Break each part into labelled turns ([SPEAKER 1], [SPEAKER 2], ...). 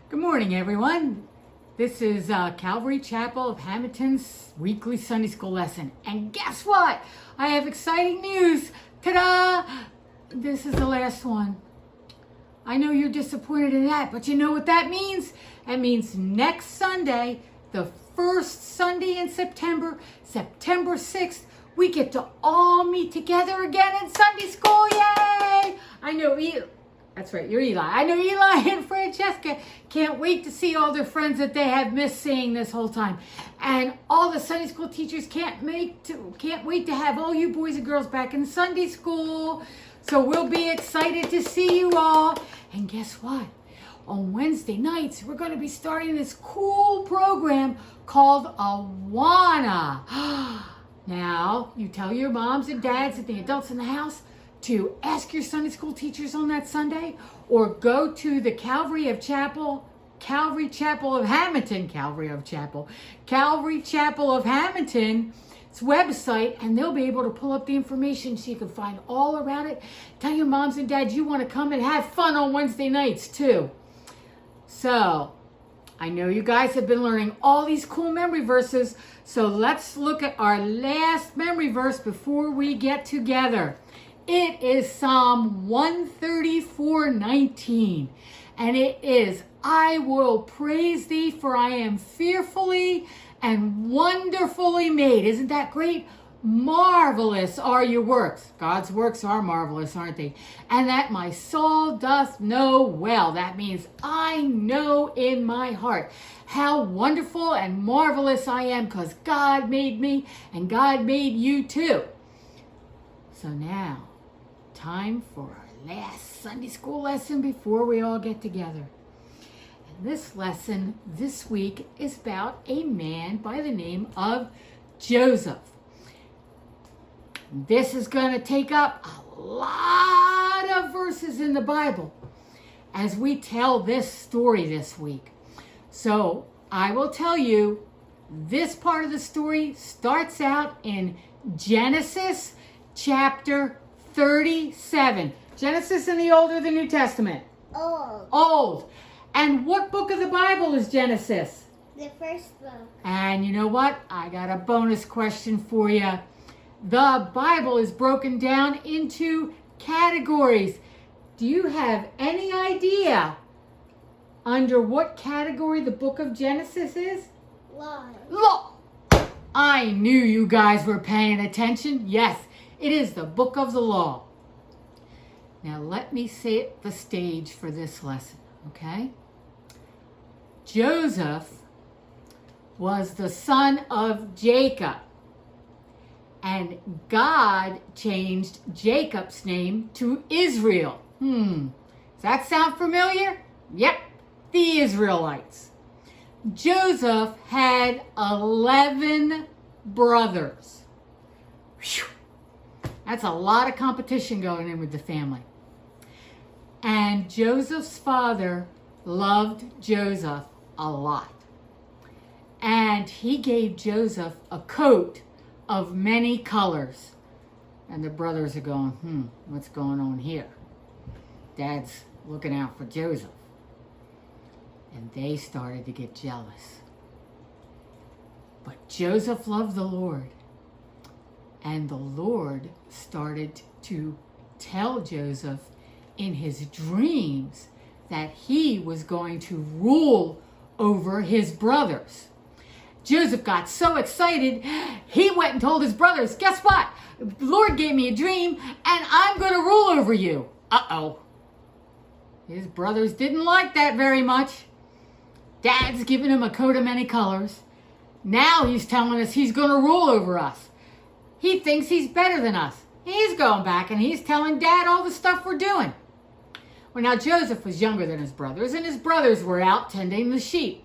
[SPEAKER 1] Good morning, everyone. This is Calvary Chapel of Hamilton's weekly Sunday school lesson. And guess what? I have exciting news. Ta-da! This is the last one. I know you're disappointed in that, but you know what that means? That means next Sunday, the first Sunday in September, September 6th, we get to all meet together again in Sunday school. Yay! I know that's right, you're Eli. I know Eli and Francesca can't wait to see all their friends that they have missed seeing this whole time. And all the Sunday school teachers can't wait to have all you boys and girls back in Sunday school. So we'll be excited to see you all. And guess what? On Wednesday nights, we're going to be starting this cool program called Awana. Now, you tell your moms and dads and the adults in the house to ask your Sunday school teachers on that Sunday, or go to the Calvary Chapel of Hamilton's website, and they'll be able to pull up the information so you can find all around it. Tell your moms and dads you want to come and have fun on Wednesday nights too. So, I know you guys have been learning all these cool memory verses, so let's look at our last memory verse before we get together. It is Psalm 134:19, and it is, I will praise thee, for I am fearfully and wonderfully made. Isn't that great? Marvelous are your works. God's works are marvelous, aren't they? And that my soul doth know well. That means I know in my heart how wonderful and marvelous I am, because God made me and God made you too. So now, time for our last Sunday school lesson before we all get together. And this lesson this week is about a man by the name of Joseph. This is going to take up a lot of verses in the Bible as we tell this story this week. So I will tell you, this part of the story starts out in Genesis chapter 37. Genesis in the Old or the New Testament? Old. And what book of the Bible is Genesis?
[SPEAKER 2] The first book.
[SPEAKER 1] And you know what? I got a bonus question for you. The Bible is broken down into categories. Do you have any idea under what category the book of Genesis is?
[SPEAKER 2] Law.
[SPEAKER 1] I knew you guys were paying attention. Yes, it is the book of the law. Now let me set the stage for this lesson, okay? Joseph was the son of Jacob, and God changed Jacob's name to Israel. Does that sound familiar? Yep, the Israelites. Joseph had 11 brothers. Whew. That's a lot of competition going in with the family. And Joseph's father loved Joseph a lot. And he gave Joseph a coat of many colors. And the brothers are going, what's going on here? Dad's looking out for Joseph. And they started to get jealous. But Joseph loved the Lord. And the Lord started to tell Joseph in his dreams that he was going to rule over his brothers. Joseph got so excited, he went and told his brothers, guess what? The Lord gave me a dream, and I'm going to rule over you. Uh-oh. His brothers didn't like that very much. Dad's giving him a coat of many colors. Now he's telling us he's going to rule over us. He thinks he's better than us. He's going back and he's telling Dad all the stuff we're doing. Well, now Joseph was younger than his brothers, and his brothers were out tending the sheep.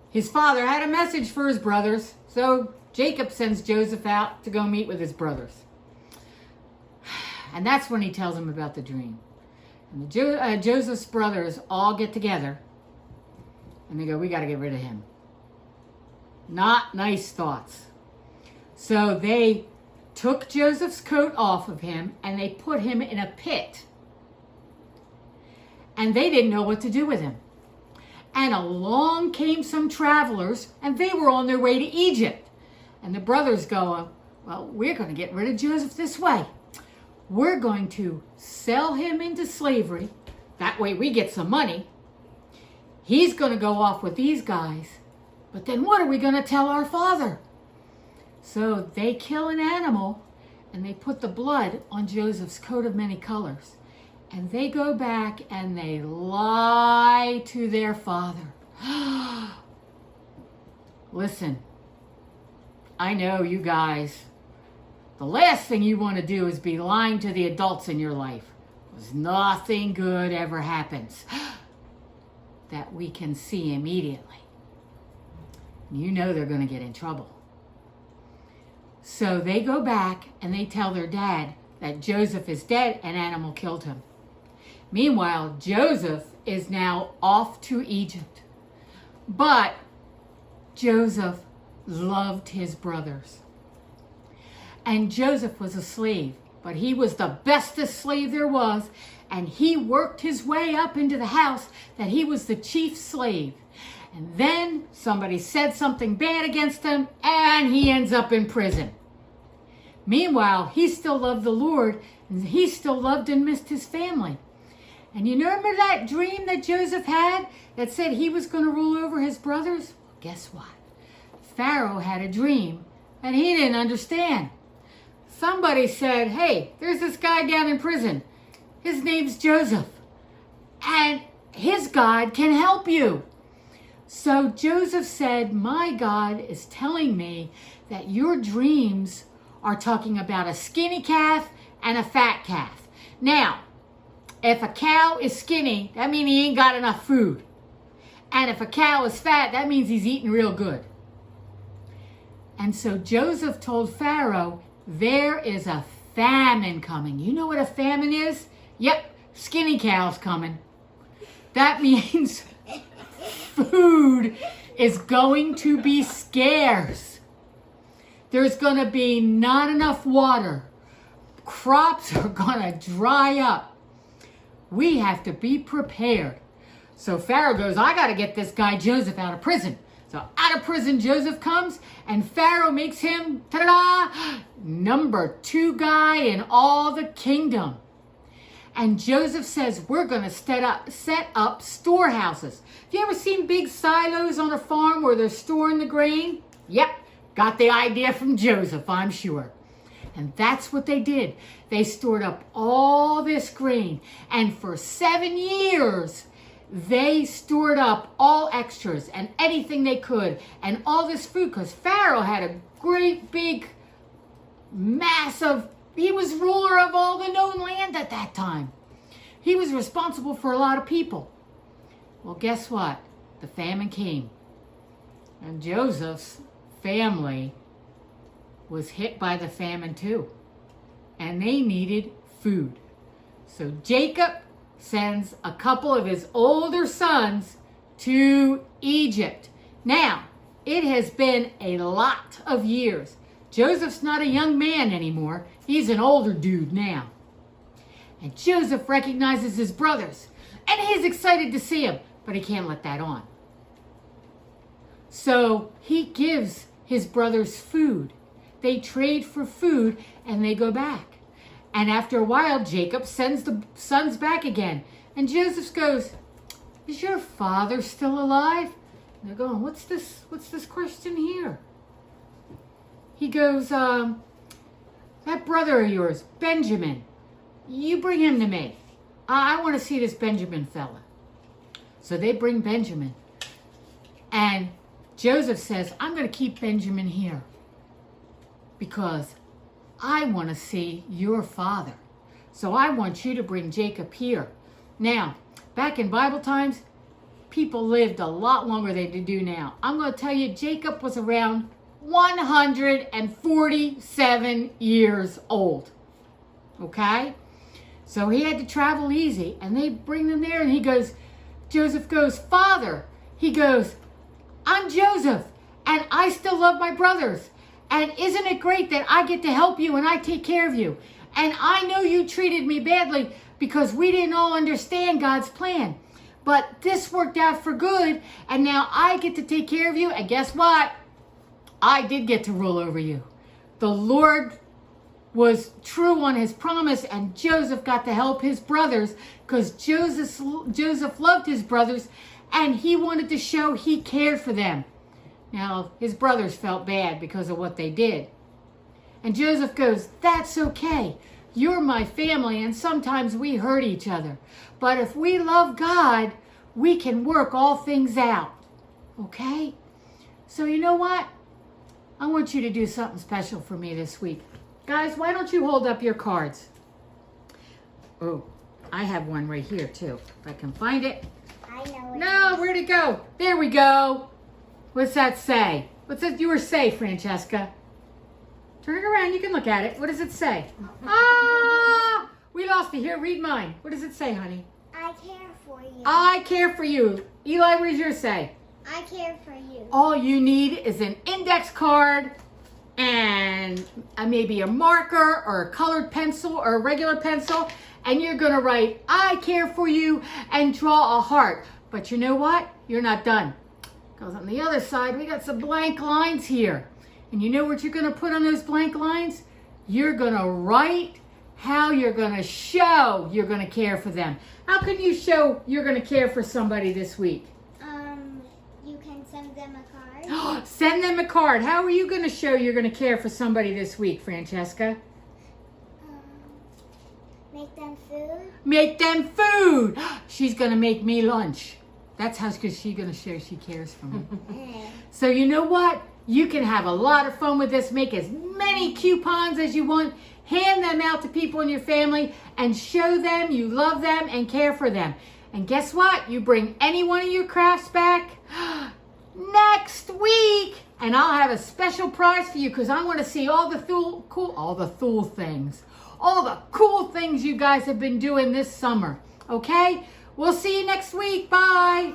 [SPEAKER 1] His father had a message for his brothers, so Jacob sends Joseph out to go meet with his brothers. And that's when he tells them about the dream. And Joseph's brothers all get together, and they go, we got to get rid of him. Not nice thoughts. So they took Joseph's coat off of him, and they put him in a pit. And they didn't know what to do with him. And along came some travelers, and they were on their way to Egypt. And the brothers go, well, we're going to get rid of Joseph this way. We're going to sell him into slavery. That way we get some money. He's going to go off with these guys. But then what are we going to tell our father? So they kill an animal, and they put the blood on Joseph's coat of many colors. And they go back and they lie to their father. Listen, I know you guys, the last thing you want to do is be lying to the adults in your life. Because nothing good ever happens that we can see immediately. You know they're going to get in trouble. So they go back and they tell their dad that Joseph is dead, an animal killed him. Meanwhile, Joseph is now off to Egypt. But Joseph loved his brothers. And Joseph was a slave, but he was the bestest slave there was. And he worked his way up into the house that he was the chief slave. And then somebody said something bad against him, and he ends up in prison. Meanwhile, he still loved the Lord, and he still loved and missed his family. And you remember that dream that Joseph had that said he was going to rule over his brothers? Well, guess what? Pharaoh had a dream, and he didn't understand. Somebody said, hey, there's this guy down in prison. His name's Joseph, and his God can help you. So Joseph said, my God is telling me that your dreams are talking about a skinny calf and a fat calf. Now, if a cow is skinny, that means he ain't got enough food. And if a cow is fat, that means he's eating real good. And so Joseph told Pharaoh, there is a famine coming. You know what a famine is? Yep, skinny cows coming. That means food is going to be scarce. There's going to be not enough water. Crops are going to dry up. We have to be prepared. So Pharaoh goes, I got to get this guy Joseph out of prison. So out of prison Joseph comes, and Pharaoh makes him, ta-da, number 2 guy in all the kingdom. And Joseph says, we're going to set up storehouses. Have you ever seen big silos on a farm where they're storing the grain? Yep, got the idea from Joseph, I'm sure. And that's what they did. They stored up all this grain. And for 7 years, they stored up all extras and anything they could. And all this food, because Pharaoh had a great big massive, he was ruler of all the known land at that time. He was responsible for a lot of people. Well, guess what? The famine came. And Joseph's family was hit by the famine too. And they needed food. So Jacob sends a couple of his older sons to Egypt. Now, it has been a lot of years. Joseph's not a young man anymore. He's an older dude now. And Joseph recognizes his brothers. And he's excited to see them. But he can't let that on. So he gives his brothers food. They trade for food and they go back. And after a while, Jacob sends the sons back again. And Joseph goes, is your father still alive? And they're going, what's this question here? He goes, that brother of yours, Benjamin, you bring him to me. I want to see this Benjamin fella. So they bring Benjamin. And Joseph says, I'm going to keep Benjamin here because I want to see your father. So I want you to bring Jacob here. Now, back in Bible times, people lived a lot longer than they do now. I'm going to tell you, Jacob was around 147 years old. Okay? So he had to travel easy. And they bring them there and he goes, Joseph goes, Father. He goes, I'm Joseph and I still love my brothers. And isn't it great that I get to help you and I take care of you? And I know you treated me badly because we didn't all understand God's plan. But this worked out for good, and now I get to take care of you. And guess what? I did get to rule over you. The Lord was true on his promise, and Joseph got to help his brothers because Joseph loved his brothers, and he wanted to show he cared for them. Now, his brothers felt bad because of what they did. And Joseph goes, that's okay. You're my family, and sometimes we hurt each other. But if we love God, we can work all things out. Okay? So you know what? I want you to do something special for me this week. Guys, why don't you hold up your cards? Oh, I have one right here too. If I can find it.
[SPEAKER 2] I know it.
[SPEAKER 1] No, where'd it go? There we go. What's that say? What's that yours say, Francesca? Turn it around. You can look at it. What does it say? Ah! We lost it. Here, read mine. What does it say, honey?
[SPEAKER 2] I care for you.
[SPEAKER 1] I care for you. Eli, what does yours say?
[SPEAKER 2] I care for you.
[SPEAKER 1] All you need is an index card and maybe a marker or a colored pencil or a regular pencil, and you're going to write, I care for you, and draw a heart. But you know what? You're not done. Because on the other side, we got some blank lines here. And you know what you're going to put on those blank lines? You're going to write how you're going to show you're going to care for them. How can you show you're going to care for somebody this week?
[SPEAKER 2] You can send them a card.
[SPEAKER 1] Send them a card. How are you going to show you're going to care for somebody this week, Francesca?
[SPEAKER 2] Make them food.
[SPEAKER 1] Make them food. She's going to make me lunch. That's how she's going to show she cares for me. So you know what? You can have a lot of fun with this. Make as many coupons as you want. Hand them out to people in your family and show them you love them and care for them. And guess what? You bring any one of your crafts back next week, and I'll have a special prize for you because I want to see all the cool things you guys have been doing this summer. Okay? We'll see you next week. Bye.